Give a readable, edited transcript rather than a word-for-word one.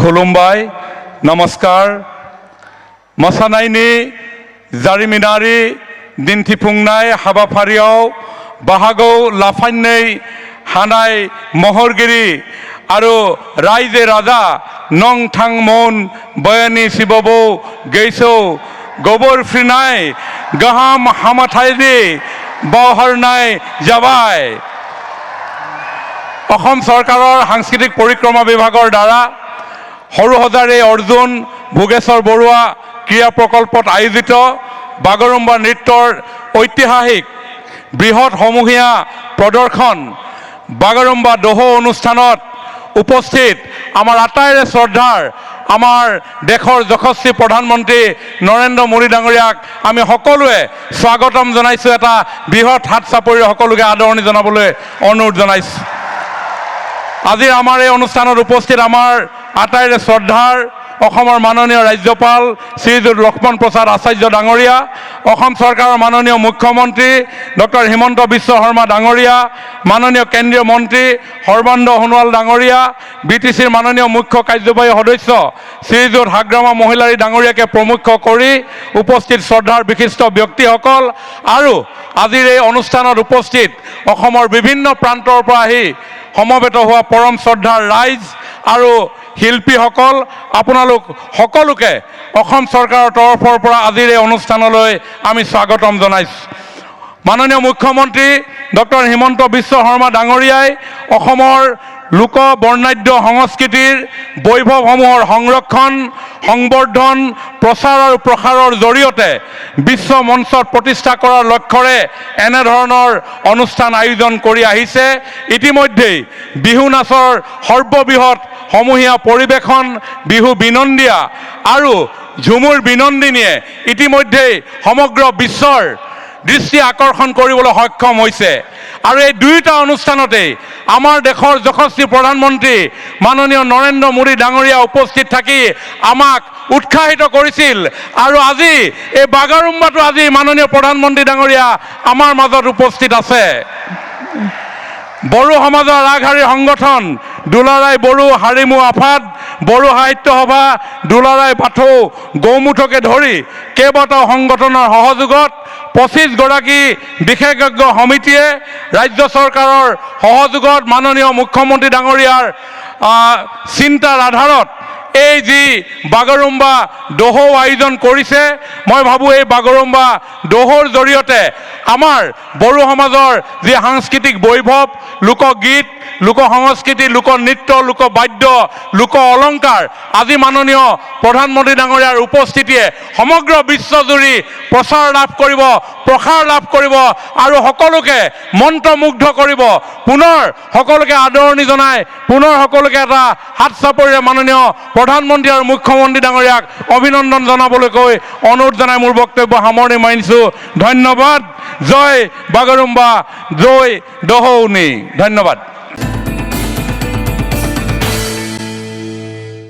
खुलुमबाय नमस्कार मोसानायनि जारिमिनारि दिन्थिफुंनाय हाबाफारियाव बाहागो लाफायनो हानाय महरगिरि आरो रायजो राजा नोंथांमोन बयानि सिबबो गैसौ गोबोरफ्रिनाय गाहाम हामथायनि बावहरनाय जाबाय। অসম চৰকাৰৰ সাংস্কৃতিক পৰিক্ৰমা বিভাগৰ দ্বাৰা সৰুসজাৰে অৰ্জুন ভোগেশ্বৰ বৰুৱা ক্ৰীড়া প্ৰকল্পত আয়োজিত বাগৰুম্বা নৃত্যৰ ঐতিহাসিক বৃহৎ সমূহীয়া প্ৰদৰ্শন বাগৰুম্বা দহো অনুষ্ঠানত উপস্থিত আমাৰ আটাইৰে শ্ৰদ্ধাৰ আমাৰ দেশৰ যশস্বী প্ৰধানমন্ত্ৰী নৰেন্দ্ৰ মোদী ডাঙৰীয়াক আমি সকলোৱে স্বাগতম জনাইছোঁ। এটা বৃহৎ হাত চাপৰি সকলোকে আদৰণি জনাবলৈ অনুৰোধ জনাইছোঁ। আজি আমাৰ এই অনুষ্ঠানত উপস্থিত আমাৰ আটাইৰে শ্ৰদ্ধাৰ অসমৰ মাননীয় ৰাজ্যপাল শ্ৰীযুত লক্ষ্মণ প্ৰসাদ আচাৰ্য ডাঙৰীয়া, অসম চৰকাৰৰ মাননীয় মুখ্যমন্ত্ৰী ডক্টৰ হিমন্ত বিশ্ব শৰ্মা ডাঙৰীয়া, মাননীয় কেন্দ্ৰীয় মন্ত্ৰী সৰ্বানন্দ সোণোৱাল ডাঙৰীয়া, BTCৰ মাননীয় মুখ্য কাৰ্যবাহী সদস্য শ্ৰীযুত হাগ্ৰামা মহিলাৰী ডাঙৰীয়াকে প্ৰমুখ কৰি উপস্থিত শ্ৰদ্ধাৰ বিশিষ্ট ব্যক্তিসকল আৰু আজিৰ এই অনুষ্ঠানত উপস্থিত অসমৰ বিভিন্ন প্ৰান্তৰ পৰা আহি সমবেত হোৱা পৰম শ্ৰদ্ধাৰ ৰাইজ আৰু শিল্পীসকল, আপোনালোক সকলোকে অসম চৰকাৰৰ তৰফৰ পৰা আজিৰ এই অনুষ্ঠানলৈ আমি স্বাগতম জনাইছোঁ। মাননীয় মুখ্যমন্ত্ৰী ডক্টৰ হিমন্ত বিশ্ব শৰ্মা ডাঙৰীয়াই অসমৰ লোক বৰ্ণাঢ্য সংস্কৃতিৰ বৈভৱসমূহৰ সংৰক্ষণ সংবৰ্ধন প্ৰচাৰ আৰু প্ৰসাৰৰ জৰিয়তে বিশ্ব মঞ্চত প্ৰতিষ্ঠা কৰাৰ লক্ষ্যৰে এনেধৰণৰ অনুষ্ঠান আয়োজন কৰি আহিছে। ইতিমধ্যেই বিহু নাচৰ সৰ্ববৃহৎ সমূহীয়া পৰিৱেশন বিহু বিনন্দিয়া আৰু ঝুমুৰ বিনন্দিনীয়ে ইতিমধ্যেই সমগ্ৰ বিশ্বৰ দৃষ্টি আকৰ্ষণ কৰিবলৈ সক্ষম হৈছে। আৰু এই দুয়োটা অনুষ্ঠানতেই আমাৰ দেশৰ যশস্বী প্ৰধানমন্ত্ৰী মাননীয় নৰেন্দ্ৰ মোদী ডাঙৰীয়া উপস্থিত থাকি আমাক উৎসাহিত কৰিছিল। আৰু আজি এই বাগৰুম্বাটো আজি মাননীয় প্ৰধানমন্ত্ৰী ডাঙৰীয়া আমাৰ মাজত উপস্থিত আছে। বড়ো সমাজৰ আগশাৰী সংগঠন দুলাৰাই বড়ো হাৰিমু আফাদ, বড়ো সাহিত্য সভা, দুলাৰাই বাথৌ গৌমুঠকে ধৰি কেইবাটাও সংগঠনৰ সহযোগত 25 গৰাকী বিশেষজ্ঞ সমিতিয়ে ৰাজ্য চৰকাৰৰ সহযোগত মাননীয় মুখ্যমন্ত্ৰী ডাঙৰীয়াৰ চিন্তাৰ আধাৰত এই যি বাগৰুম্বা দহো আয়োজন কৰিছে, মই ভাবোঁ এই বাগৰুম্বা দহোৰ জৰিয়তে আমাৰ বড়ো সমাজৰ যি সাংস্কৃতিক বৈভৱ, লোকগীত, লোক সংস্কৃতি, লোকনৃত্য, লোকবাদ্য, লোক অলংকাৰ আজি মাননীয় প্ৰধানমন্ত্ৰী ডাঙৰীয়াৰ উপস্থিতিয়ে সমগ্ৰ বিশ্বজুৰি প্ৰচাৰ লাভ কৰিব, প্ৰসাৰ লাভ কৰিব আৰু সকলোকে মন্ত্ৰমুগ্ধ কৰিব। পুনৰ সকলোকে আদৰণি জনাই পুনৰ সকলোকে এটা হাত চাপৰিৰে মাননীয় প্ৰধানমন্ত্ৰী আৰু মুখ্যমন্ত্ৰী ডাঙৰীয়াক অভিনন্দন জনাবলৈ কৈ অনুৰোধ জনাই মোৰ বক্তব্য সামৰণি মাৰিছোঁ। ধন্যবাদ। জয় বাগৰুম্বা, জয় দহৌনি। ধন্যবাদ।